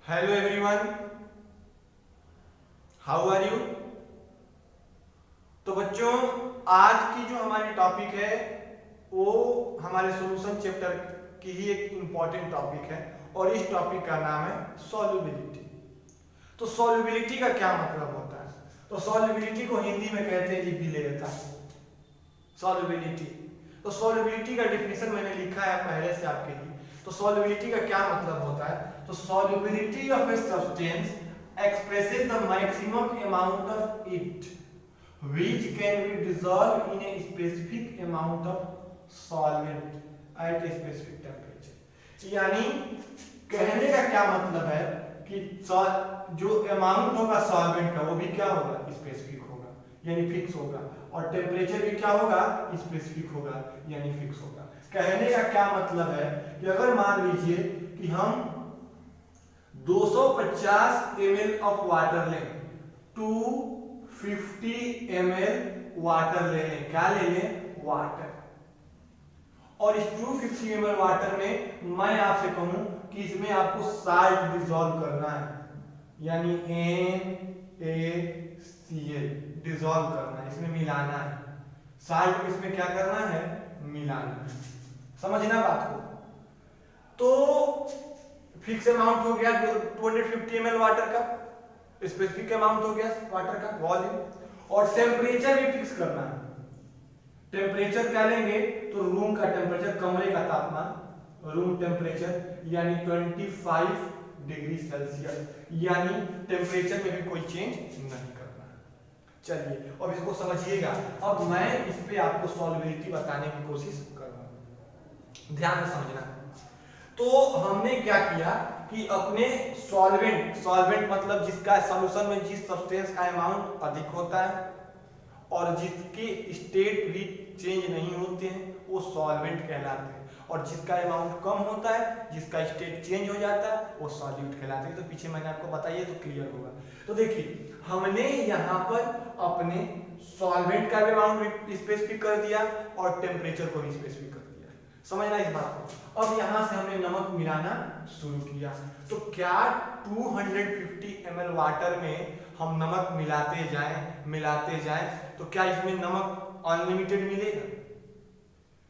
Hello everyone, how are you. तो बच्चों, आज की जो हमारी टॉपिक है वो हमारे सॉल्यूशन चैप्टर की ही एक इम्पॉर्टेंट टॉपिक है और इस टॉपिक का नाम है सॉल्युबिलिटी। तो सॉल्युबिलिटी का क्या मतलब होता है? तो सॉल्युबिलिटी को हिंदी में कहते हैं जी विलेयता। सॉल्युबिलिटी, तो सॉल्युबिलिटी का डेफिनेशन मैंने लिखा है पहले से आपके लिए। तो सॉल्युबिलिटी का क्या मतलब होता है? तो solubility of a substance expresses the maximum amount of it which can be dissolved in a specific amount of solvent at a specific temperature। यानी कहने का क्या मतलब है कि जो अमाउंट होगा सॉल्वेंट का वो भी क्या होगा, स्पेसिफिक होगा यानी फिक्स होगा, और टेम्परेचर भी क्या होगा, स्पेसिफिक होगा यानी फिक्स होगा। कहने का क्या मतलब है कि अगर मान लीजिए कि हम 250 ml ऑफ वाटर लें, 250 ml वाटर ले लें, क्या ले लें, वाटर। और इस 250 ml वाटर में मैं आपसे कहूं कि इसमें आपको साल्ट डिसॉल्व करना है, यानी NaCl डिसॉल्व करना है, इसमें मिलाना है। साल्ट को इसमें क्या करना है, मिलाना है। समझना बात को। तो फिक्स अमाउंट हो गया 250 ml वाटर का, स्पेसिफिक अमाउंट हो गया वाटर का वॉल्यूम, और टेम्परेचर भी फिक्स करना है। टेम्परेचर क्या लेंगे, तो रूम का टेम्परेचर, कमरे का तापमान, रूम टेम्परेचर यानी 25 डिग्री सेल्सियस, यानी टेम्परेचर में भी कोई चेंज नहीं करना है। चलिए अब इसको समझिएगा। अब मैं इस पे आपको सॉल्युबिलिटी बताने की कोशिश करूंगा, ध्यान से समझना। तो हमने क्या किया कि अपने सॉल्वेंट मतलब जिसका सॉल्यूशन में जिस सब्सटेंस का अमाउंट अधिक होता है और जिसके स्टेट भी चेंज नहीं होते हैं वो सॉल्वेंट कहलाते हैं, और जिसका अमाउंट कम होता है, जिसका स्टेट चेंज हो जाता है, वो सॉल्यूट कहलाते हैं। तो पीछे मैंने आपको बताइए तो क्लियर होगा। तो देखिए हमने यहाँ पर अपने सॉल्वेंट का भी अमाउंट स्पेसिफिक कर दिया और टेम्परेचर को भी स्पेसिफिक कर दिया। समझना इस बात को। अब यहां से हमने नमक मिलाना शुरू किया। तो क्या 250 ml वाटर में हम नमक मिलाते जाएं तो क्या इसमें नमक अनलिमिटेड मिलेगा?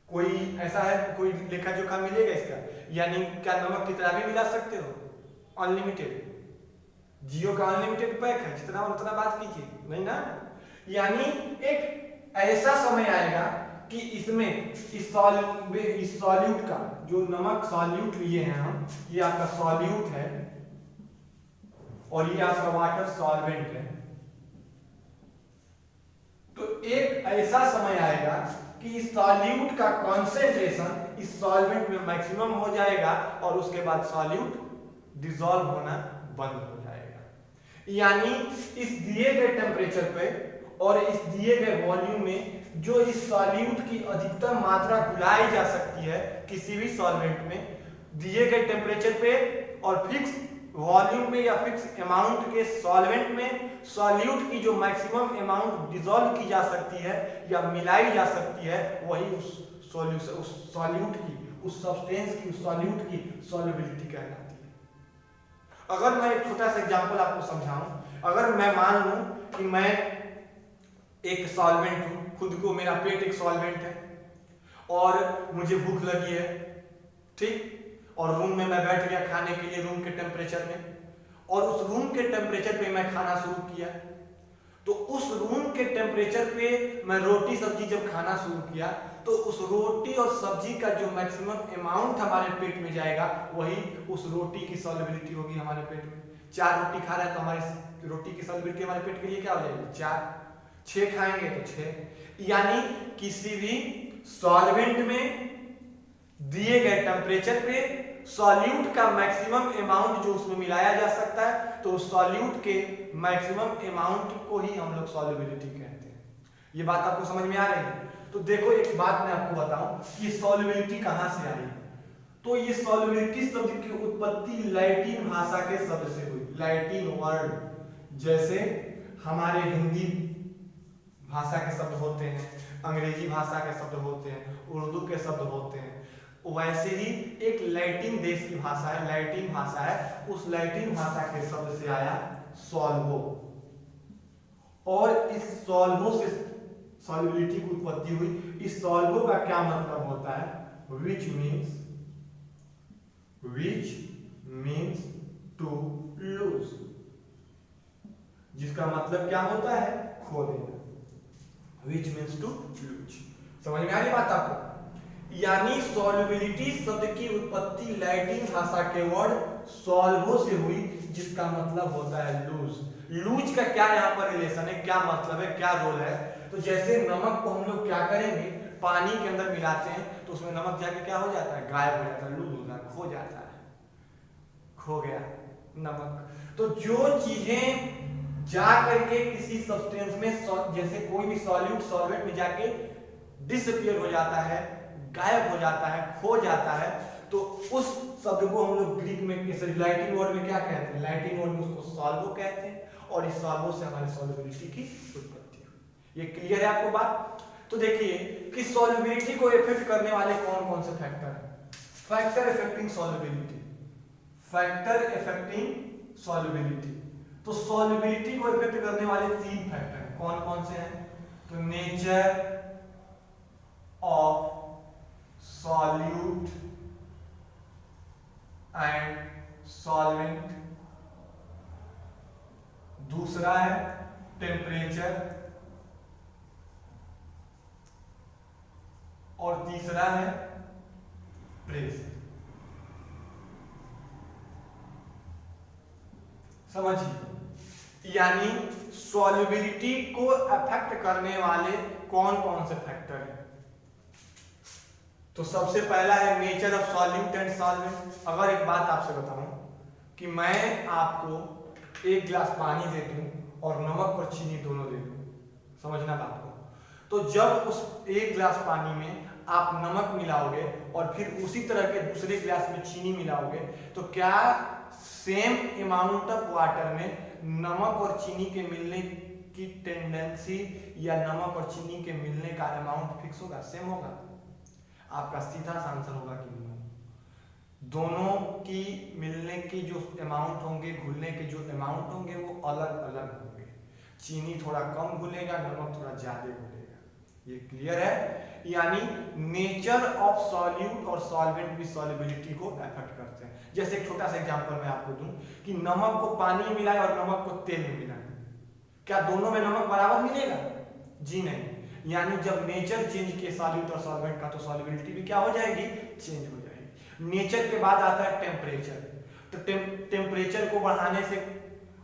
कोई ऐसा है, कोई लेखा जोखा मिलेगा इसका? यानी क्या नमक कितना भी मिला सकते हो अनलिमिटेड? जियो का अनलिमिटेड पैक है, जितना उतना बात कीजिए, नहीं ना। यानी एक ऐसा समय आएगा कि इसमें इस सॉल्यूट का, जो नमक सॉल्यूट लिए हैं हम, ये आपका सॉल्यूट है और ये आपका वाटर सॉल्वेंट है। तो एक ऐसा समय आएगा कि इस सॉल्यूट का कॉन्सेंट्रेशन इस सॉल्वेंट में मैक्सिमम हो जाएगा और उसके बाद सॉल्यूट डिसॉल्व होना बंद हो जाएगा। यानी इस दिए गए टेम्परेचर पे और इस दिए गए वॉल्यूम में जो इस सॉल्यूट की अधिकतम मात्रा घुलाई जा सकती है किसी भी सॉल्वेंट में, दिए गए टेम्परेचर पे और फिक्स वॉल्यूम पे या फिक्स अमाउंट के सॉल्वेंट में सॉल्यूट की जो मैक्सिमम अमाउंट डिसॉल्व की जा सकती है या मिलाई जा सकती है, वही उस सॉल्यूट की, उस सब्सटेंस की, उस सॉल्यूट की सॉल्युबिलिटी कहलाती है। अगर मैं एक छोटा सा एग्जांपल आपको समझाऊं, अगर मैं मान लूं कि मैं एक सॉल्वेंट हूं, खुद को, मेरा पेट एक सॉल्वेंट है और मुझे भूख लगी है, ठीक, और रूम में मैं बैठ गया खाने के लिए रूम के टेम्परेचर में, और उस रूम के टेम्परेचर पे मैं खाना शुरू किया। तो उस रूम के टेम्परेचर पे मैं रोटी सब्जी जब खाना शुरू किया तो उस रोटी और सब्जी का जो मैक्सिमम अमाउंट हमारे पेट में जाएगा वही उस रोटी की सॉल्युबिलिटी होगी हमारे पेट में। 4 रोटी खा रहे हैं तो हमारी रोटी की सॉल्युबिलिटी हमारे पेट के लिए क्या हो जाएगी, 4। 6 खाएंगे तो 6। यानी किसी भी सॉल्वेंट में दिए गए टेम्परेचर पे सॉल्यूट का मैक्सिमम अमाउंट जो उसमें मिलाया जा सकता है, तो सॉल्यूट के मैक्सिमम अमाउंट को ही हम लोग सॉल्युबिलिटी कहते हैं। ये बात आपको समझ में आ रही है? तो देखो एक बात मैं आपको बताऊं कि सॉल्युबिलिटी कहां से आई। तो ये सॉल्युबिलिटी शब्द की उत्पत्ति लैटिन भाषा के शब्द से हुई। लैटिन वर्ड, जैसे हमारे हिंदी भाषा के शब्द होते हैं, अंग्रेजी भाषा के शब्द होते हैं, उर्दू के शब्द होते हैं, वैसे ही एक लैटिन देश की भाषा है, लैटिन भाषा है, उस लैटिन भाषा के शब्द से आया सॉल्वो, और इस सॉल्वो से सॉल्युबिलिटी की उत्पत्ति हुई। इस सॉल्वो का क्या मतलब होता है? which means to lose, जिसका मतलब क्या होता है? खो देना। which means to lose। समझ में आ रही बात आपको? यानी सॉल्युबिलिटी शब्द की उत्पत्ति लैटिन भाषा के वर्ड सॉल्वो से हुई, जिसका मतलब होता है लूज। लूज का क्या यहाँ पर रिलेशन है, क्या मतलब है, क्या रोल है? तो जैसे नमक को हम लोग क्या करेंगे, पानी के अंदर मिलाते हैं तो उसमें नमक जाके क्या हो जाता है? गायब हो जाता है, लूज होता है, खो जाता है, खो गया नमक। तो जो चीजें जा करके किसी सब्सटेंस में, जैसे कोई भी सॉल्यूट सॉल्वेंट में जाके डिसअपियर हो जाता है, गायब हो जाता है, खो जाता है, तो उस शब्द को हम लोग ग्रीक में लैटिन वर्ड में क्या कहते हैं? लैटिन वर्ड में उसको सॉल्वो कहते हैं, और इस सॉल्वो से हमारी सॉल्युबिलिटी की उत्पत्ति हुई। ये क्लियर है आपको बात? तो देखिए कि सॉल्युबिलिटी को इफेक्ट करने वाले कौन कौन से फैक्टर हैं। Factor affecting solubility, factor affecting solubility. तो सॉल्युबिलिटी को इफेक्ट करने वाले 3 फैक्टर हैं, कौन कौन से हैं? तो nature of solute and solvent, दूसरा है टेम्परेचर, और तीसरा है प्रेशर। समझिए, यानी सॉल्युबिलिटी को अफेक्ट करने वाले कौन कौन से फैक्टर हैं। तो सबसे पहला है nature of solute and solvent. अगर एक बात आपसे बताऊं कि मैं आपको एक गिलास पानी दे दूं और नमक और चीनी दोनों दे दूं, समझना बात को, तो जब उस एक गिलास पानी में आप नमक मिलाओगे और फिर उसी तरह के दूसरे गिलास में चीनी मिलाओगे, तो क्या सेम अमाउंट ऑफ वाटर में नमक और चीनी के मिलने की टेंडेंसी या नमक और चीनी के मिलने का अमाउंट फिक्स होगा, सेम होगा? आपका सीधा सा आंसर होगा कि नो। दोनों की मिलने की जो अमाउंट होंगे, घुलने के जो अमाउंट होंगे, वो अलग अलग होंगे। चीनी थोड़ा कम घुलेगा, नमक थोड़ा ज्यादा घुलेगा। ये क्लियर है? यानी नेचर ऑफ सॉल्यूट और सॉल्वेंट भी सॉल्युबिलिटी को अफेक्ट करते हैं। जैसे एक छोटा सा एग्जांपल मैं आपको दूं कि नमक को पानी में मिलाएं और नमक को तेल में मिलाएं, क्या दोनों में नमक बराबर मिलेगा? जी नहीं। यानी जब नेचर चेंज किए सॉल्यूट और सॉल्वेंट का, तो सॉल्युबिलिटी भी क्या हो जाएगी? चेंज हो जाएगी। नेचर के बाद आता है टेम्परेचर। तो टेम्परेचर को बढ़ाने से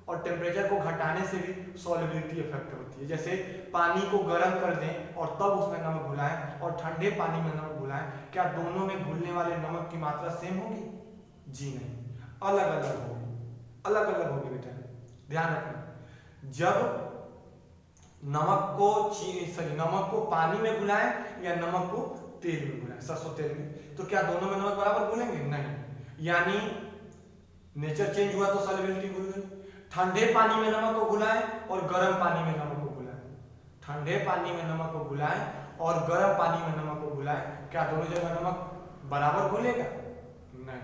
और टेम्परेचर को घटाने से भी सॉल्युबिलिटी इफेक्ट होती है। जैसे पानी को गर्म कर दें और तब उसमें नमक घुलाएं और ठंडे पानी में नमक घुलाएं, क्या दोनों में घुलने वाले नमक की मात्रा सेम होगी? जी नहीं, अलग अलग होगी, अलग अलग होगी बेटा, ध्यान रखना। जब नमक को पानी में घुलाएं या नमक को तेल में घुलाएं, सरसों तेल में, तो क्या दोनों में नमक बराबर घुलेंगे? नहीं। यानी नेचर चेंज हुआ तो सॉल्युबिलिटी घुल गई। ठंडे पानी में नमक को घुलाएं और गर्म पानी में नमक को घुलाएं, ठंडे पानी में नमक को घुलाएं और गर्म पानी में नमक को घुलाएं, क्या दोनों जगह नमक बराबर घुलेगा? नहीं।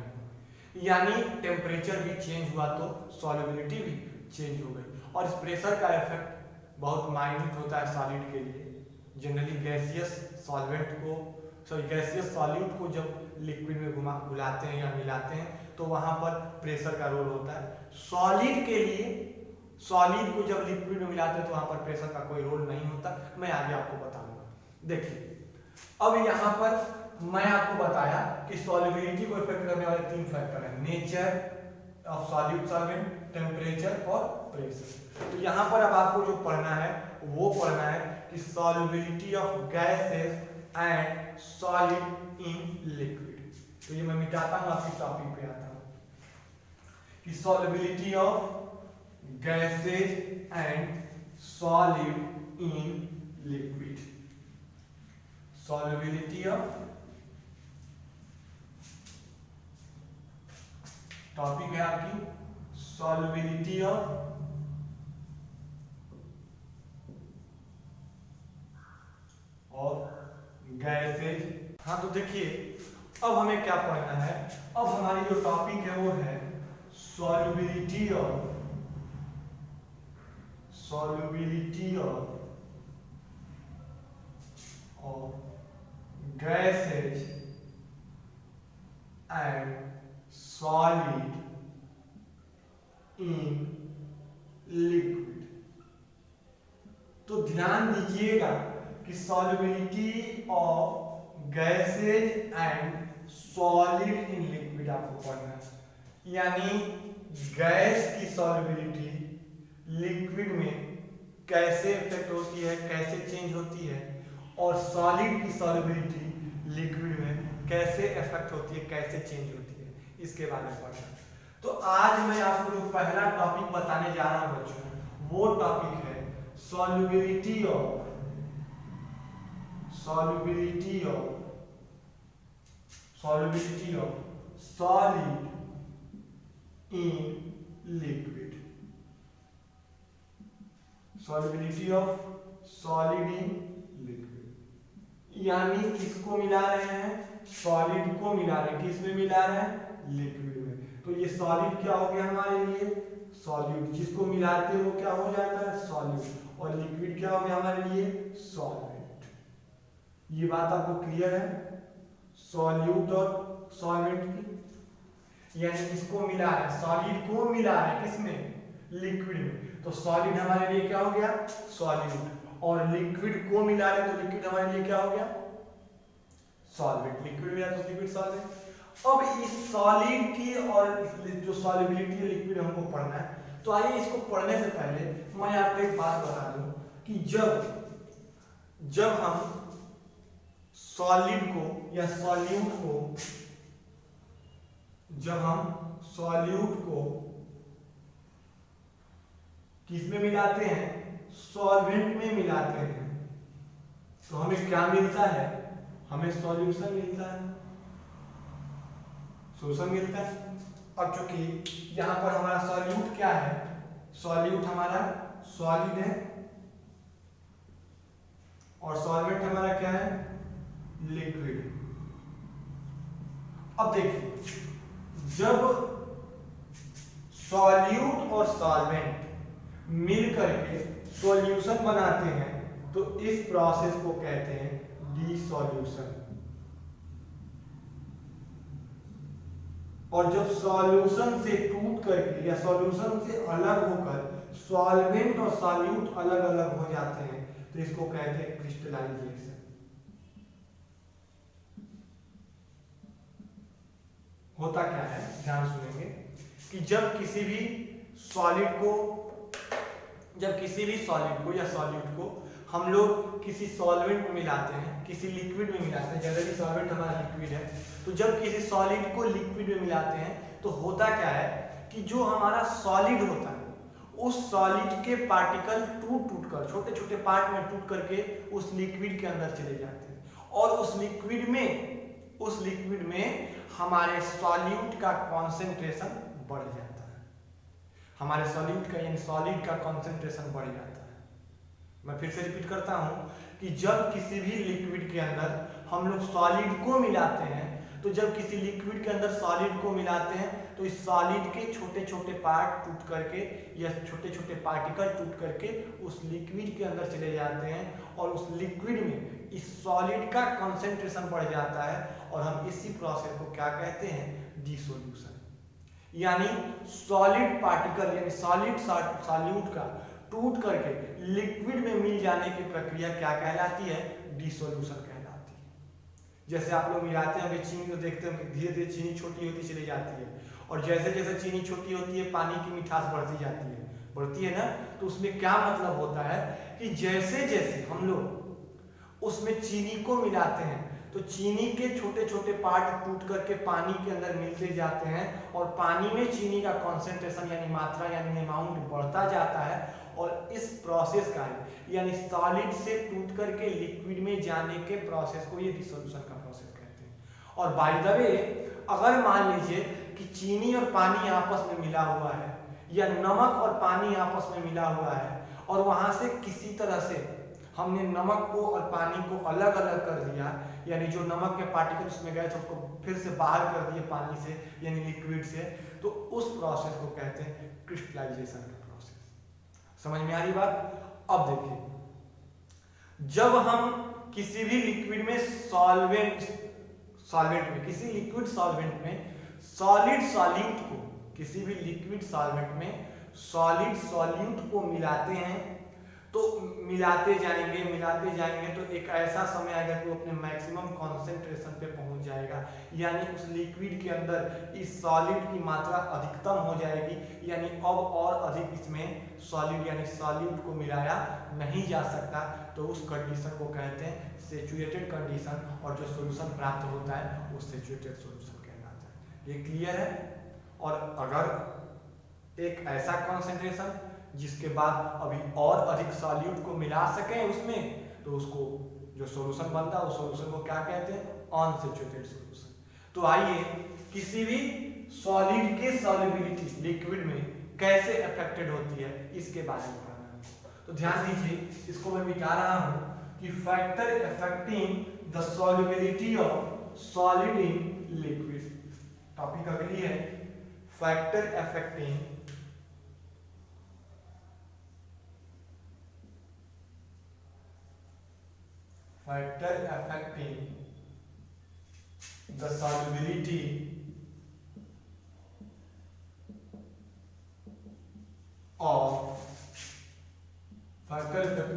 यानी टेम्परेचर भी चेंज हुआ तो सॉल्युबिलिटी भी चेंज हो गई। और इस प्रेशर का इफेक्ट बहुत माइन्यूट होता है सॉलिड के लिए। जनरली गैसियस सॉल्यूट को जब लिक्विड में घुलाते हैं या मिलाते हैं, तो वहां पर प्रेशर का रोल होता है। सॉलिड के लिए, सॉलिड को जब लिक्विड में मिलाते हैं तो वहां पर प्रेशर का कोई रोल नहीं होता। मैं आगे आपको बताऊंगा। देखिए, अब यहाँ पर मैं आपको बताया कि सॉल्युबिलिटी को इफेक्ट करने वाले 3 फैक्टर हैं, nature of solute solvent, temperature और प्रेशर। तो यहाँ पर अब आपको जो पढ़ना है वो पढ़ना है कि solubility of gases and solid in liquid. तो ये मैं मिटाता हूँ, आपकी टॉपिक पे आता हूँ कि solubility of gases and solid in liquid. Solubility of, topic है आपकी सॉल्युबिलिटी ऑफ और गैसेज। हाँ, तो देखिए अब हमें क्या पढ़ना है, अब हमारी जो टॉपिक है वो है solubility of gases and solid in liquid. तो ध्यान दीजिएगा कि solubility of gases and solid in liquid आपको पढ़ना है। यानी गैस की सॉल्युबिलिटी लिक्विड में कैसे इफेक्ट होती है, कैसे चेंज होती है, और सॉलिड की सॉल्युबिलिटी लिक्विड में कैसे इफेक्ट होती है, कैसे चेंज होती है, इसके बारे में पढ़ना। तो आज मैं आपको जो पहला टॉपिक बताने जा रहा हूं बच्चों, वो टॉपिक है solubility of solid in liquid. Solubility of solid in liquid, यानी किसको मिला रहे हैं, सॉलिड को मिला रहे हैं। किसमें मिला रहे हैं, लिक्विड में। तो ये सॉलिड क्या हो गया हमारे लिए, सॉल्यूट। जिसको मिलाते हैं वो क्या हो जाता है, सॉल्यूट। और लिक्विड क्या हो गया हमारे लिए, सॉल्वेंट। ये बात आपको क्लियर है, सॉल्यूट और सॉल्वेंट की। यानी किसको मिला है, सॉलिड को मिला है, किसमें, लिक्विड में। तो सॉलिड हमारे लिए क्या हो गया, सॉल्यूट। और लिक्विड को मिला है तो लिक्विड हमारे लिए क्या हो गया, सॉल्वेंट। लिक्विड मिला तो लिक्विड सॉल्वेंट। अब इस सॉलिड की और जो सॉल्युबिलिटी है लिक्विड हमको पढ़ना है। तो आइए इसको पढ़ने से पहले मैं आपको एक बात बता दूं कि जब हम सॉलिड को या सॉल्यूट को, जब हम सॉल्यूट को किसमें मिलाते हैं, सॉल्वेंट में मिलाते हैं, तो हमें क्या मिलता है, हमें सॉल्यूशन मिलता है, सोल्यूशन मिलता है। अब चूंकि यहां पर हमारा सॉल्यूट क्या है, सॉल्यूट हमारा सॉलिड है और सॉल्वेंट हमारा क्या है, लिक्विड। अब देखिए, जब सॉल्यूट और सॉल्वेंट मिल करके सॉल्यूशन बनाते हैं तो इस प्रोसेस को कहते हैं डिसॉल्यूशन। और जब सॉल्यूशन से टूट करके या सॉल्यूशन से अलग होकर सॉल्वेंट और सॉल्यूट अलग अलग हो जाते हैं तो इसको कहते हैं क्रिस्टलाइजेशन। होता क्या है, ध्यान सुनेंगे कि जब किसी भी सॉलिड को या सॉल्यूट को हम लोग किसी सॉल्वेंट में मिलाते हैं, किसी लिक्विड में मिलाते हैं, जनरली सॉल्वेंट हमारा लिक्विड है, तो जब किसी सॉलिड को लिक्विड में मिलाते हैं तो होता क्या है कि जो हमारा सॉलिड होता है उस सॉलिड के पार्टिकल टूट कर, छोटे छोटे पार्ट में टूट करके उस लिक्विड के अंदर चले जाते हैं और उस लिक्विड में हमारे सॉल्यूट का कॉन्सेंट्रेशन बढ़ जाता है। हमारे सॉल्यूट का यानी सॉलिड का कॉन्सेंट्रेशन बढ़ जाता है। मैं फिर से रिपीट करता हूं कि जब किसी भी लिक्विड के अंदर हम लोग सॉलिड को मिलाते हैं, तो जब किसी लिक्विड के अंदर सॉलिड को मिलाते हैं तो इस सॉलिड के छोटे छोटे पार्ट टूट करके या छोटे छोटे पार्टिकल टूट करके उस लिक्विड के अंदर चले जाते हैं और उस लिक्विड में इस सॉलिड का कंसंट्रेशन बढ़ जाता है और हम इसी प्रोसेस को क्या कहते हैं, डिसोल्यूशन। यानी सॉलिड पार्टिकल यानी सॉलिड सॉल्यूट का टूट करके लिक्विड में मिल जाने की प्रक्रिया क्या कहलाती है, डिसोल्यूशन कहलाती है। जैसे आप लोग मिलाते हैं चीनी तो देखते हैं धीरे धीरे चीनी छोटी होती चली जाती है और जैसे जैसे चीनी छोटी होती है पानी की मिठास बढ़ती है ना। तो उसमें क्या मतलब होता है कि जैसे जैसे हम लोग उसमें चीनी को मिलाते हैं तो चीनी के छोटे छोटे पार्ट टूट करके पानी के अंदर मिलते जाते हैं और पानी में चीनी का कॉन्सेंट्रेशन यानी मात्रा यानी अमाउंट बढ़ता जाता है और इस प्रोसेस का यानी सॉलिड से टूट करके लिक्विड में जाने के प्रोसेस को ये डिसोल्यूशन का प्रोसेस कहते हैं। और बाय द वे अगर मान लीजिए कि चीनी और पानी आपस में मिला हुआ है या नमक और पानी आपस में मिला हुआ है और वहां से किसी तरह से हमने नमक को और पानी को अलग अलग कर दिया, यानी जो नमक के पार्टिकल उसमें गए थे उसको फिर से बाहर कर दिए पानी से यानी लिक्विड से, तो उस प्रोसेस को कहते हैं क्रिस्टलाइजेशन का प्रोसेस। समझ में आ रही बात? अब देखिए, जब हम किसी भी लिक्विड में सॉल्वेंट में किसी लिक्विड सॉल्वेंट में सॉलिड सॉल्यूट को किसी भी लिक्विड सॉल्वेंट में सॉलिड सॉल्यूट को मिलाते हैं, तो मिलाते जाएंगे तो एक ऐसा समय आएगा कि वो अपने मैक्सिमम कॉन्सेंट्रेशन पे पहुंच जाएगा, यानी उस लिक्विड के अंदर इस सॉलिड की मात्रा अधिकतम हो जाएगी, यानी अब और अधिक इसमें सॉलिड यानी सॉल्यूट को मिलाया नहीं जा सकता, तो उस कंडीशन को कहते हैं सैचुरेटेड कंडीशन, और जो सॉल्यूशन प्राप्त होता है वो सैचुरेटेड सॉल्यूशन कहलाता है। ये क्लियर है? और अगर एक ऐसा कॉन्सेंट्रेशन जिसके बाद अभी और अधिक सॉल्यूट को मिला सकें उसमें, तो उसको जो सॉल्यूशन बनता है उस सॉल्यूशन को क्या कहते हैं? Unsaturated solution. तो आइए किसी भी सॉलिड के सॉल्युबिलिटी लिक्विड में कैसे अफेक्टेड होती है इसके बारे में पढ़ना है। तो ध्यान दीजिए, इसको मैं मिटा रहा हूं कि factor affecting the solubility of solid in liquid. Topic अगली है factor affecting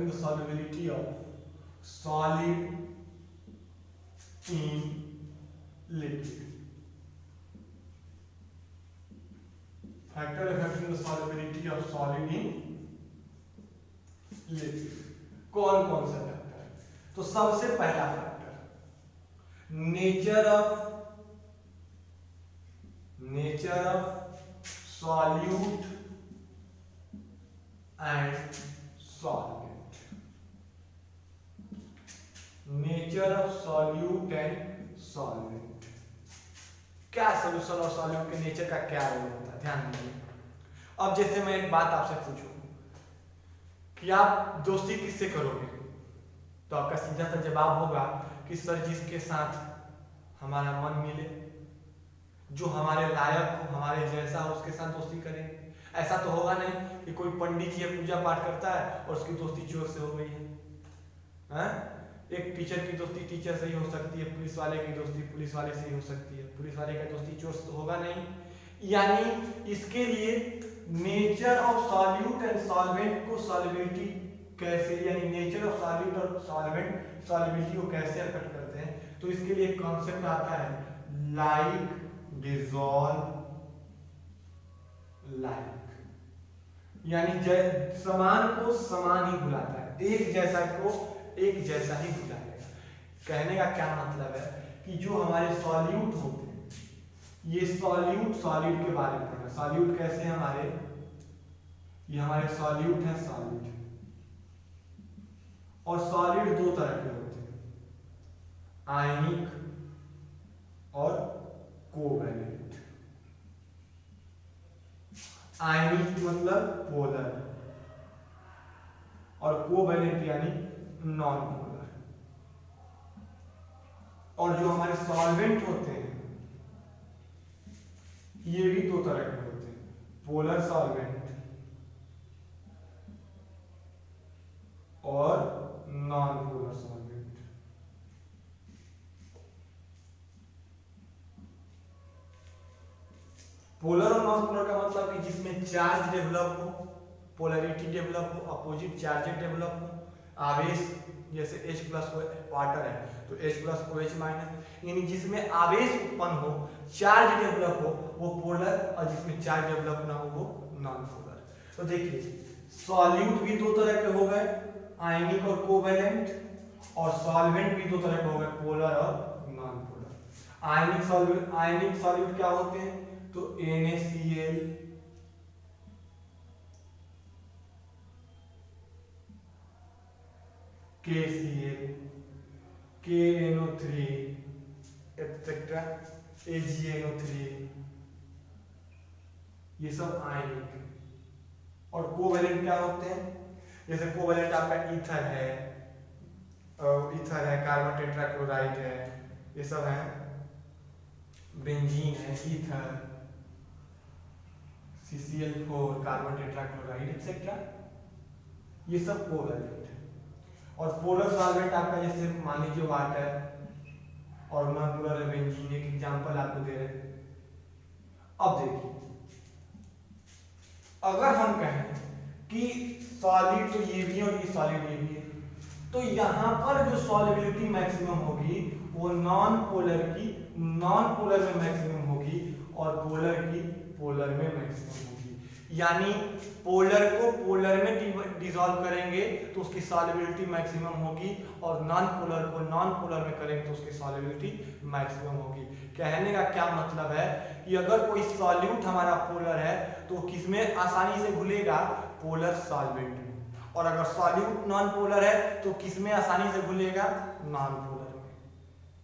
the solubility of solid in liquid. Factor affecting the solubility of solid in liquid. कौन कौन सा फैक्टर है? तो सबसे पहला factor nature of solute and solvent. Nature of solute and solvent, क्या सॉल्यूशन और सॉल्यूट के नेचर का क्या रोल होता है, ध्यान दीजिए। अब जैसे मैं एक बात आपसे पूछूं कि आप दोस्ती किससे करोगे, तो आपका सीधा सा जवाब होगा कि सर जिसके साथ हमारा मन मिले, जो हमारे लायक हो, हमारे जैसा हो, उसके साथ दोस्ती करेंगे। ऐसा तो होगा नहीं कि कोई पंडित जी पूजा पाठ करता है और उसकी दोस्ती चोर से हो गई है। एक टीचर की दोस्ती टीचर से ही हो सकती है, पुलिस वाले की दोस्ती पुलिस वाले से ही हो सकती है, पुलिस वाले की दोस्ती चोर से तो होगा नहीं। यानी इसके लिए nature of solute and solvent को सॉल्युबिलिटी कैसे, यानी नेचर ऑफ सॉल्यूट और सॉल्वेंट सॉल्युबिलिटी को कैसे अफेक्ट करते हैं, तो इसके लिए एक कॉन्सेप्ट आता है लाइक डिसॉल्व लाइक, यानी समान को समान ही भुलाता है, एक जैसा को एक जैसा ही भुलाएगा। कहने का क्या मतलब है कि जो हमारे सॉल्यूट होते हैं, ये सॉल्यूट सॉलिड के बारे में पढ़ना। सॉल्यूट कैसे हमारे, ये हमारे सॉल्यूट है सॉलिड, और सॉलिड दो तरह के होते हैं, आयनिक और कोवैलेंट। आयनिक मतलब पोलर और कोवैलेंट यानी नॉन पोलर। और जो हमारे सॉल्वेंट होते हैं ये भी दो तरह के होते हैं, पोलर सॉल्वेंट और नॉन पोलर सॉल्वेंट। पोलर और नॉन पोलर का मतलब कि जिसमें चार्ज डेवलप हो, पोलैरिटी डेवलप हो, अपोजिट चार्जेस डेवलप हो, आवेश जैसे H+ वाटर है तो H+ OH-, यानी जिसमें आवेश उत्पन्न हो, चार्ज डेवलप हो वो पोलर, और जिसमें चार्ज डेवलप ना हो वो नॉन पोलर। तो देखिए सॉल्यूट भी दो तरह के हो गए, आयनिक और कोवैलेंट, और सॉल्वेंट भी दो तरह के हो गए, पोलर और नॉन पोलर। आयनिक सॉल्यूट क्या होते हैं, तो NaCl, KCl, KNO3 etcetera, AgNO3, ये सब आयनिक। और कोवैलेंट क्या होते हैं, जैसे कोवैलेंट आपका ईथर है, ईथर है, कार्बन टेट्राक्लोराइड है, ये सब है, बेंजीन है, ether, CCl4, carbon tetrachloride etcetera, ये सब कोवैलेंट है। और पोलर सॉल्वेंट आपका जैसे मान लीजिए वाटर और नॉन पोलर है बेंजीन, एक एग्जांपल आपको दे रहे हैं। अब देखिए, अगर हम कहें कि सॉलिड तो ये भी और ये सॉलिड ये भी है, तो यहाँ पर जो सॉल्युबिलिटी मैक्सिमम होगी वो नॉन पोलर की नॉन पोलर में मैक्सिमम होगी और पोलर की पोलर में मैक्सिमम होगी। यानी पोलर को पोलर में डिसॉल्व करेंगे तो उसकी सॉल्युबिलिटी मैक्सिमम होगी और नॉन पोलर को नॉन पोलर में करेंगे तो उसकी सॉल्युबिलिटी मैक्सिमम होगी। कहने का क्या मतलब है कि अगर कोई सॉल्यूट हमारा पोलर है तो किसमें आसानी से घुलेगा, पोलर सॉल्वेंट में, और अगर सॉल्यूट नॉन पोलर है तो किसमें आसानी से घुलेगा, नॉन पोलर में।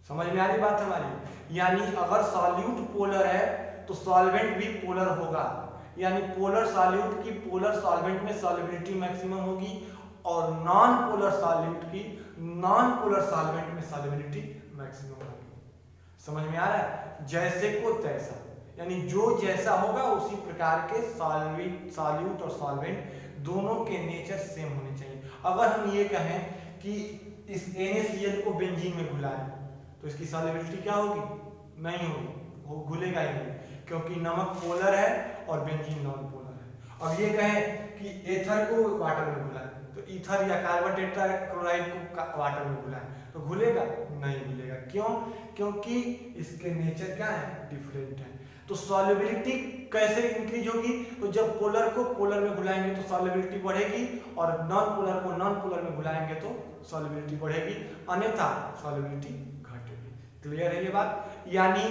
समझ में आ रही बात हमारी? यानी अगर सॉल्यूट पोलर है तो सॉल्वेंट भी पोलर होगा, यानी पोलर सॉल्यूट की पोलर सॉल्वेंट में सॉल्युबिलिटी मैक्सिमम होगी और नॉन पोलर सॉल्यूट की नॉन पोलर सॉल्वेंट में सॉल्युबिलिटी मैक्सिमम होगी। समझ में आ रहा है? जैसे को तैसा, यानी जो जैसा होगा उसी प्रकार के सॉल्यूट और सॉल्वेंट दोनों के नेचर सेम होने चाहिए। अगर हम ये कहें कि इस NaCl को बेंजीन में घुलाएं तो इसकी सॉल्युबिलिटी क्या होगी, नहीं होगी, वो घुलेगा ही नहीं, क्योंकि नमक पोलर है और बेंजीन नॉन पोलर है। अब ये कहें कि एथर को वाटर में घुलाएं तो ईथर या कार्बन टेट्राक्लोराइड को वाटर में घुलाएं तो घुलेगा नहीं, घुलेगा। क्यों? क्योंकि इसके नेचर क्या है, डिफरेंट है। तो सॉल्युबिलिटी कैसे इंक्रीज होगी, तो जब पोलर को पोलर में घुलाएंगे तो सॉल्युबिलिटी बढ़ेगी और नॉन पोलर को नॉन पोलर में घुलाएंगे तो सॉल्युबिलिटी बढ़ेगी, अन्यथा सॉल्युबिलिटी घटेगी। क्लियर है ये बात? यानी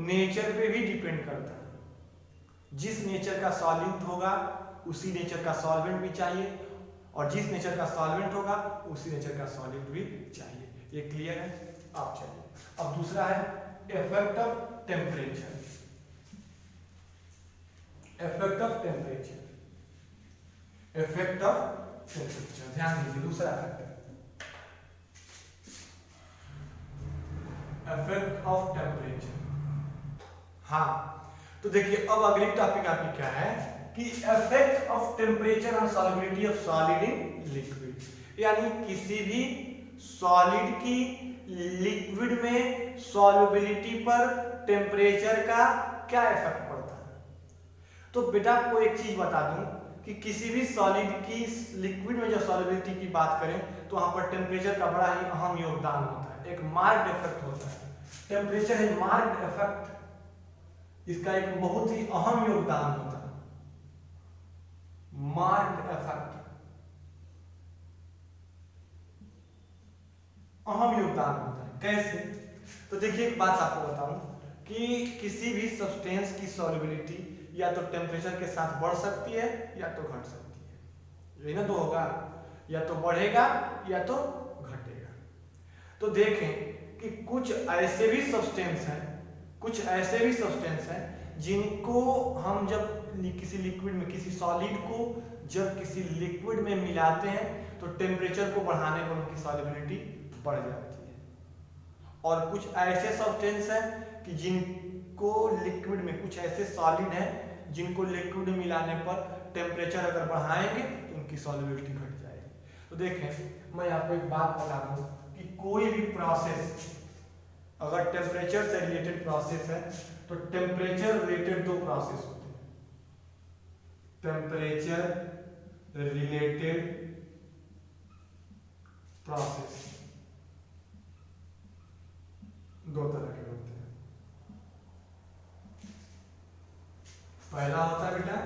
नेचर पे भी डिपेंड करता है। जिस नेचर का सॉल्यूट होगा उसी नेचर का सॉल्वेंट भी चाहिए, और जिस नेचर का सॉल्वेंट होगा उसी नेचर का सॉल्यूट भी चाहिए। ये क्लियर है? आप चलिए अब दूसरा है effect of temperature. Effect of temperature, effect of temperature, ध्यान दीजिए, दूसरा फैक्टर इफेक्ट ऑफ टेम्परेचर। हाँ, तो देखिए अब अगली टॉपिक आपकी क्या है कि effect of temperature on solubility of solid in liquid, यानी किसी भी सॉलिड की लिक्विड में सॉल्युबिलिटी पर टेम्परेचर का क्या इफेक्ट पड़ता है। तो बेटा आपको एक चीज बता दूं कि किसी भी सॉलिड की लिक्विड में जब सॉल्युबिलिटी की बात करें तो वहां पर टेम्परेचर का बड़ा ही अहम योगदान होता है, एक मार्क्ड इफेक्ट होता है। टेम्परेचर है मार्क्ड इफेक्ट, इसका एक बहुत ही अहम योगदान होता है, मार्क्ड इफेक्ट, अहम योगदान होता है। कैसे? तो देखिए एक बात आपको बताऊं कि किसी भी सब्सटेंस की सॉल्युबिलिटी या तो टेम्परेचर के साथ बढ़ सकती है या तो घट सकती है, यही ना तो होगा, या तो बढ़ेगा या तो घटेगा। तो देखें कि कुछ ऐसे भी सब्सटेंस हैं, कुछ ऐसे भी सब्सटेंस हैं जिनको हम जब किसी लिक्विड में, किसी सॉलिड को जब किसी लिक्विड में मिलाते हैं तो टेम्परेचर को बढ़ाने पर उनकी सॉल्युबिलिटी बढ़ जाती है। और कुछ ऐसे सब्सटेंस हैं कि जिनको लिक्विड में, कुछ ऐसे सॉलिड हैं जिनको लिक्विड में मिलाने पर टेम्परेचर अगर बढ़ाएंगे तो उनकी सॉल्युबिलिटी घट जाएगी। तो देखें मैं आपको एक बात बता दूं कि कोई भी प्रोसेस अगर टेम्परेचर से रिलेटेड प्रोसेस है तो टेम्परेचर रिलेटेड दो प्रोसेस होते हैं, टेम्परेचर रिलेटेड प्रोसेस दो तरह के होते हैं। पहला होता है बेटा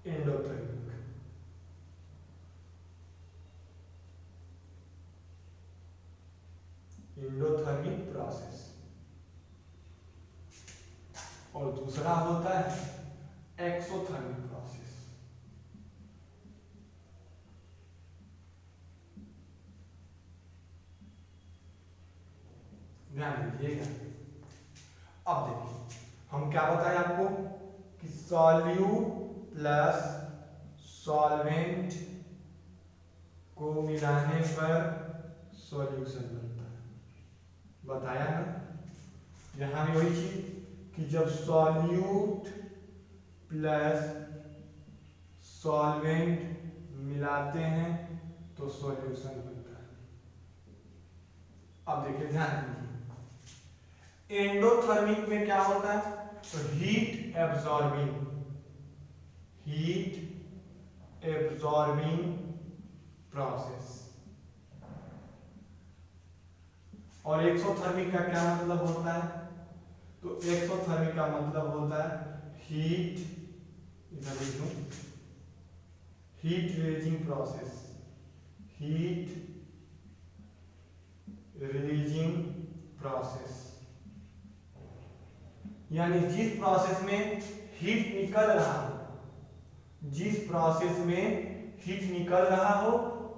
एंडोथर्मिक, एंडोथर्मिक प्रोसेस, और दूसरा होता है एक्सोथर्मिक प्रोसेस। ध्यान दीजिएगा। अब देखिए हम क्या बताएं आपको कि सॉल्यूट प्लस सॉल्वेंट को मिलाने पर सॉल्यूशन बनता है। बताया ना, यहां भी वही चीज कि जब सॉल्यूट प्लस सॉल्वेंट मिलाते हैं तो सॉल्यूशन बनता है। अब देखिए ध्यान दीजिए, एंडोथर्मिक में क्या होता है, तो हीट एब्जॉर्बिंग प्रोसेस। और एक्सोथर्मिक का क्या मतलब होता है, तो एक्सोथर्मिक का मतलब होता है हीट, इधर लिखूं, heat releasing process, heat releasing process, यानी जिस प्रोसेस में हीट निकल रहा हो, जिस प्रोसेस में हीट निकल रहा हो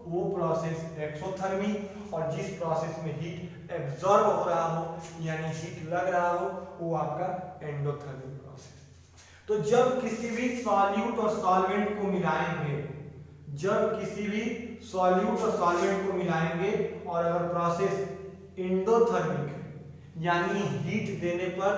वो प्रोसेस एक्सोथर्मिक, और जिस प्रोसेस में हीट एब्जॉर्ब हो रहा हो यानी हीट लग रहा हो वो आपका एंडोथर्मिक प्रोसेस। तो जब किसी भी सॉल्यूट और सॉल्वेंट को मिलाएंगे, जब किसी भी सॉल्यूट और सॉल्वेंट को मिलाएंगे और अगर प्रोसेस एंडोथर्मिक यानी हीट देने पर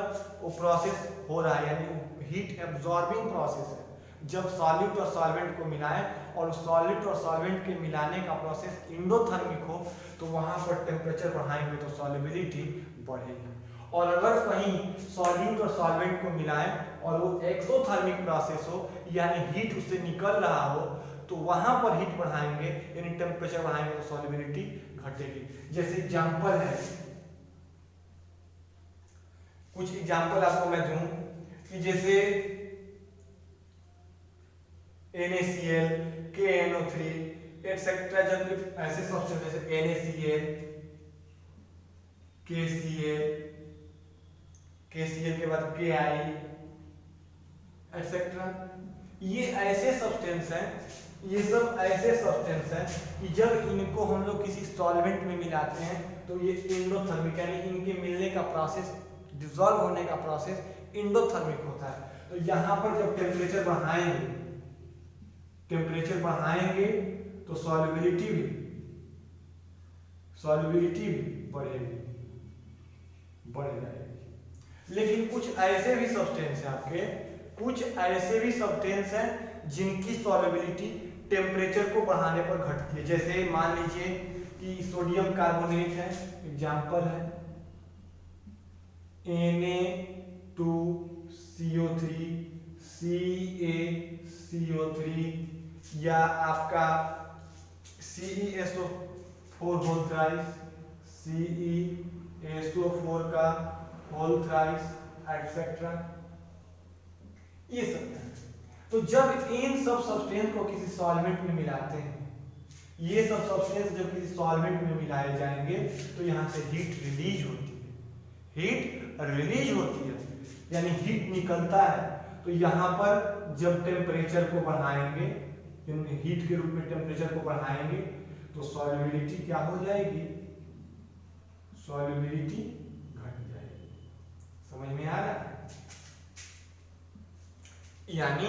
वो प्रोसेस हो रहा है, यानी हीट एब्जॉर्बिंग प्रोसेस है, जब सॉल्यूट और सॉल्वेंट को मिलाएं और सॉल्यूट और सॉल्वेंट के मिलाने का प्रोसेस एंडोथर्मिक हो तो वहां पर टेम्परेचर बढ़ाएंगे तो सॉल्युबिलिटी बढ़ेगी। और अगर कहीं सॉल्यूट और सॉल्वेंट को मिलाएं और वो एक्सोथर्मिक प्रोसेस हो यानी हीट उससे निकल रहा हो तो वहां पर हीट बढ़ाएंगे यानी टेम्परेचर बढ़ाएंगे तो सॉल्युबिलिटी घटेगी। जैसे एग्जांपल है, कुछ एग्जांपल आपको मैं दूं कि जैसे NaCl, KNO3 एटसेट्रा, जब ऐसे सब्सटेंस जैसे NaCl, KCl के बाद Ki एटसेट्रा, ये ऐसे सब्सटेंस हैं, ये सब ऐसे सब्सटेंस हैं कि जब इनको हम लोग किसी सॉल्वेंट में मिलाते हैं तो ये एंडोथर्मिक यानी इनके मिलने का प्रोसेस, डिसॉल्व होने का प्रोसेस एंडोथर्मिक होता है। तो यहाँ पर जब टेम्परेचर बढ़ाएंगे तो सॉल्युबिलिटी भी बढ़ जाएगी। लेकिन कुछ ऐसे भी सब्सटेंस हैं आपके, कुछ ऐसे भी सब्सटेंस हैं जिनकी सॉल्युबिलिटी टेम्परेचर को बढ़ाने पर घटती है। जैसे मान लीजिए कि सोडियम कार्बोनेट है, एग्जांपल है Na2CO3 या आपका CeSO4 होल थ्राइस, CeSO4 का होल थ्राइस एटसेट्रा, ये सब है। तो जब इन सब सब्सटेंस को किसी सॉल्वेंट में मिलाते हैं, ये सब सब्सटेंस जब किसी सॉल्वेंट में मिलाए जाएंगे तो यहाँ से हीट रिलीज होती है, यानी हीट निकलता है। तो यहाँ पर जब टेम्परेचर को बढ़ाएंगे, हीट के रूप में टेम्परेचर को बढ़ाएंगे तो सॉल्युबिलिटी क्या हो जाएगी, सॉल्युबिलिटी घट जाएगी। समझ में आ रहा है? यानी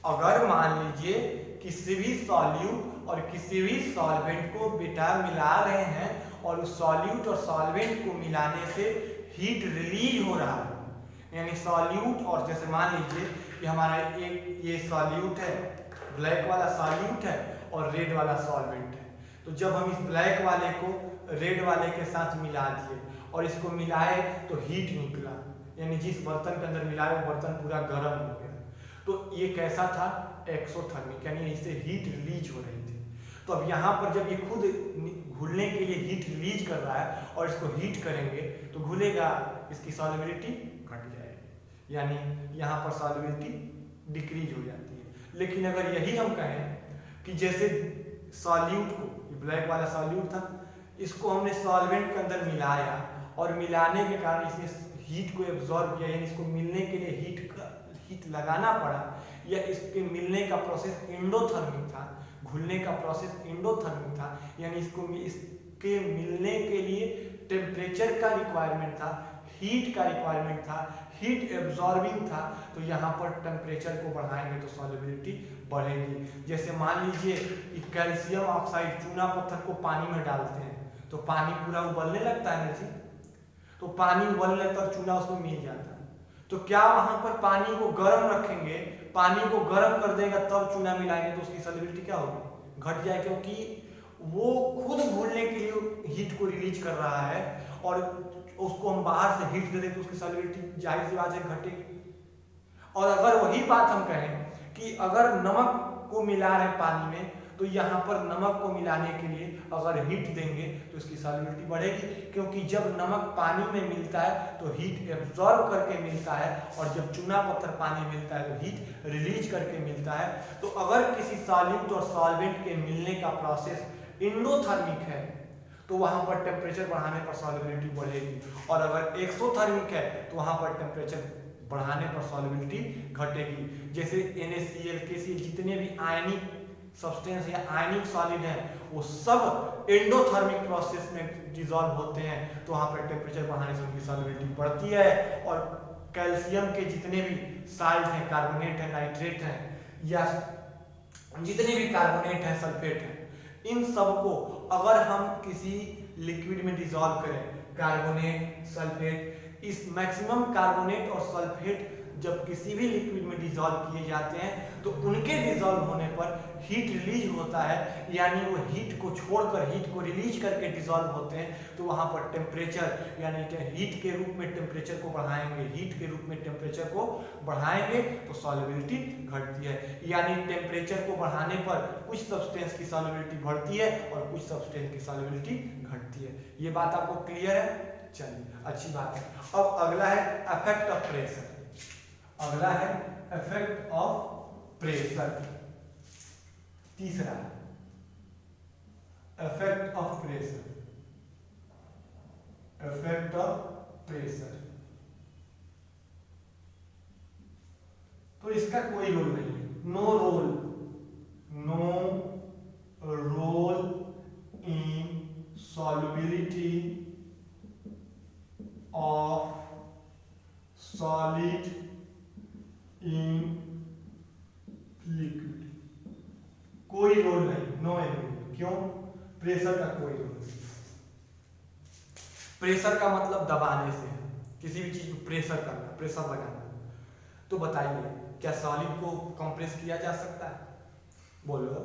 अगर मान लीजिए किसी भी सॉल्यूट और किसी भी सॉल्वेंट को बेटा मिला रहे हैं और उस सॉल्यूट और सॉल्वेंट को मिलाने से हीट रिलीज हो रहा है, यानी सॉल्यूट और जैसे मान लीजिए कि हमारा एक ये सॉल्यूट है, ब्लैक वाला सॉल्यूट है और रेड वाला सॉल्वेंट है। तो जब हम इस ब्लैक वाले को रेड वाले के साथ मिला दिए और इसको मिलाए तो हीट निकला, यानी जिस बर्तन के अंदर मिलाए वो बर्तन पूरा गर्म हो गया। तो ये कैसा था, एक्सोथर्मिक, यानी इससे हीट रिलीज हो रही थी। तो अब यहाँ पर जब ये खुद घुलने के लिए हीट रिलीज कर रहा है और इसको हीट करेंगे तो घुलेगा, इसकी सॉल्युबिलिटी घट जाएगी, यानी यहाँ पर सॉल्युबिलिटी डिक्रीज हो जाती है। लेकिन अगर यही हम कहें कि जैसे सॉल्यूट को, ब्लैक वाला सॉल्यूट था, इसको हमने सॉल्वेंट के अंदर मिलाया और मिलाने के कारण इसने हीट को एब्जॉर्ब किया, यानी इसको मिलने के लिए हीट लगाना पड़ा, या इसके मिलने का प्रोसेस एंडोथर्मिक था, घुलने का प्रोसेस एंडोथर्मिक था, यानी इसके मिलने के लिए टेम्परेचर का रिक्वायरमेंट था, हीट का रिक्वायरमेंट था। हीट एब्जॉर्बिंग था, तो यहाँ पर टेम्परेचर को बढ़ाएंगे तो सॉल्युबिलिटी बढ़ेगी। जैसे मान लीजिए कि कैल्शियम ऑक्साइड चूना पत्थर को पानी में डालते हैं तो पानी पूरा उबलने लगता है एनर्जी, तो पानी उबलने पर चूना उसमें मिल जाता है। तो क्या वहां पर पानी को गर्म रखेंगे, पानी को गर्म कर देगा तब चूना मिलाएंगे तो उसकी सॉल्युबिलिटी क्या होगी, घट जाए, क्योंकि वो खुद घुलने के लिए हीट को रिलीज कर रहा है और उसको हम बाहर से हीट दे दें तो उसकी सॉल्युबिलिटी जाहिर सी बात है घटेगी। और अगर वही बात हम कहें कि अगर नमक को मिला रहे पानी में तो यहाँ पर नमक को मिलाने के लिए अगर हीट देंगे तो इसकी सॉल्युबिलिटी बढ़ेगी, क्योंकि जब नमक पानी में मिलता है तो हीट एब्जॉर्ब करके मिलता है और जब चूना पत्थर पानी मिलता है तो हीट रिलीज करके मिलता है। तो अगर किसी सॉल्यूट और सॉल्वेंट के मिलने का प्रोसेस एंडोथर्मिक है तो वहां पर टेम्परेचर बढ़ाने पर सॉल्युबिलिटी बढ़ेगी, और अगर एक्सोथर्मिक है तो वहां पर टेम्परेचर बढ़ाने पर सॉल्युबिलिटी घटेगी। जैसे NaCl, KCl जितने भी आयनिक सब्सटेंस या आयनिक सॉलिड है वो सब एंडोथर्मिक प्रोसेस में डिसॉल्व होते हैं, तो वहां पर टेम्परेचर बढ़ाने से उनकी सॉल्युबिलिटी बढ़ती है। और कैल्शियम के जितने भी साल्ट हैं, कार्बोनेट है, नाइट्रेट है, या जितने भी कार्बोनेट है, सल्फेट है, इन सबको अगर हम किसी लिक्विड में डिसॉल्व करें, कार्बोनेट, सल्फेट, इस मैक्सिमम कार्बोनेट और सल्फेट जब किसी भी लिक्विड में डिसॉल्व किए जाते हैं तो उनके डिसॉल्व होने पर हीट रिलीज होता है, यानी वो हीट को छोड़कर हीट को रिलीज करके डिसॉल्व होते हैं, तो वहां पर टेम्परेचर यानी कि हीट के रूप में टेम्परेचर को बढ़ाएंगे, हीट के रूप में टेम्परेचर को बढ़ाएंगे तो सॉल्युबिलिटी घटती है। यानी टेम्परेचर को बढ़ाने पर कुछ सब्सटेंस की सॉल्युबिलिटी बढ़ती है और कुछ सब्सटेंस की सॉल्युबिलिटी घटती है। ये बात आपको क्लियर है? चलिए, अच्छी बात है। अब अगला है इफेक्ट ऑफ प्रेशर। अगला है इफेक्ट ऑफ प्रेशर। तीसरा effect of pressure. Effect of pressure तो इसका कोई रोल नहीं है, no role, no role in solubility of solid in liquid. कोई रोल नहीं, नो एनी। क्यों? प्रेशर का कोई रोल नहीं। प्रेशर का मतलब दबाने से, किसी भी चीज को प्रेशर करना, प्रेशर लगाना। तो बताइए क्या सॉलिड को कंप्रेस किया जा सकता है? बोलो,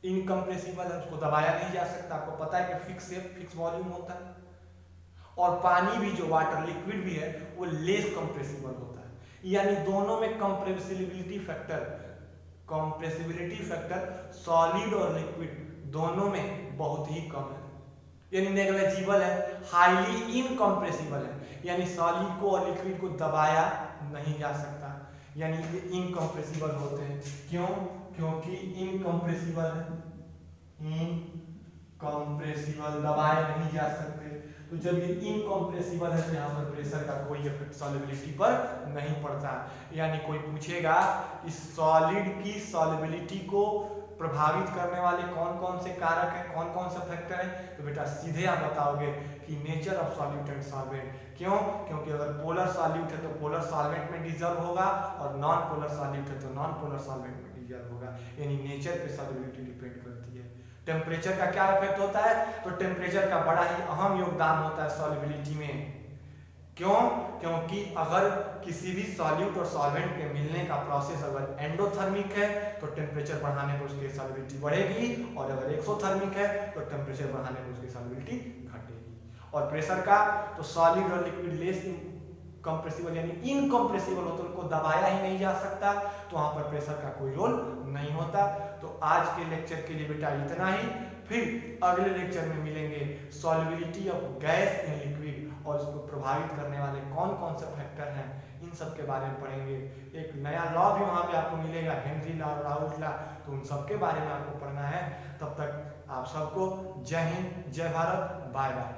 इनकम्प्रेसिबल है, उसको दबाया नहीं जा सकता। आपको पता है कि फिक्स शेप, फिक्स वॉल्यूम होता है। और पानी भी, जो वाटर लिक्विड भी है, वो लेस कंप्रेसिबल होता है। यानी दोनों में कंप्रेसिबिलिटी फैक्टर सॉलिड और लिक्विड दोनों में बहुत ही कम है, यानी नेग्लिजिबल है, हाईली इनकम्प्रेसिबल है। यानी सॉलिड को और लिक्विड को दबाया नहीं जा सकता, यानी ये इनकम्प्रेसिबल होते हैं। क्यों? क्योंकि इनकम्प्रेसिबल है, इनकम्प्रेसिबल, दबाए नहीं जा सकते। तो जब ये इनकम्प्रेसिबल है तो यहाँ पर प्रेशर का कोई इफेक्ट सॉल्युबिलिटी पर नहीं पड़ता। यानी कोई पूछेगा कि सॉलिड की सॉल्युबिलिटी को प्रभावित करने वाले कौन कौन से कारक हैं, कौन कौन से फैक्टर हैं, तो बेटा सीधे आप बताओगे कि nature of solute and solvent. क्यों? क्योंकि अगर पोलर सॉल्यूट है तो पोलर सॉल्वेंट में डिसॉल्व होगा, और नॉन पोलर सॉल्यूट है तो नॉन पोलर सॉल्वेंट में डिसॉल्व होगा। यानी नेचर पे सॉल्युबिलिटी डिपेंड करती है। टेम्परेचर का क्या इफेक्ट होता है? तो टेम्परेचर का बड़ा ही अहम योगदान होता है सॉल्युबिलिटी में। क्यों? क्योंकि अगर किसी भी सॉल्यूट और सॉल्वेंट के मिलने का प्रोसेस अगर एंडोथर्मिक है तो टेम्परेचर बढ़ाने पर उसकी सॉल्युबिलिटी बढ़ेगी, और अगर एक्सोथर्मिक है तो टेम्परेचर बढ़ाने पर उसकी सॉल्युबिलिटी घटेगी। और प्रेशर का तो सॉलिड और लिक्विड लेस कंप्रेसिबल यानी इनकम्प्रेसिबल होता है, उनको दबाया ही नहीं जा सकता, तो वहां पर प्रेशर का कोई रोल नहीं होता। तो आज के लेक्चर के लिए बेटा इतना ही। फिर अगले लेक्चर में मिलेंगे solubility of gas in liquid, और इसको प्रभावित करने वाले कौन कौन से फैक्टर हैं, इन सब के बारे में पढ़ेंगे। एक नया लॉ भी वहाँ पे आपको मिलेगा, हेनरी लॉ, राउल्ट लॉ, तो उन सब के बारे में आपको पढ़ना है। तब तक आप सबको जय हिंद, जय भारत, बाय बाय।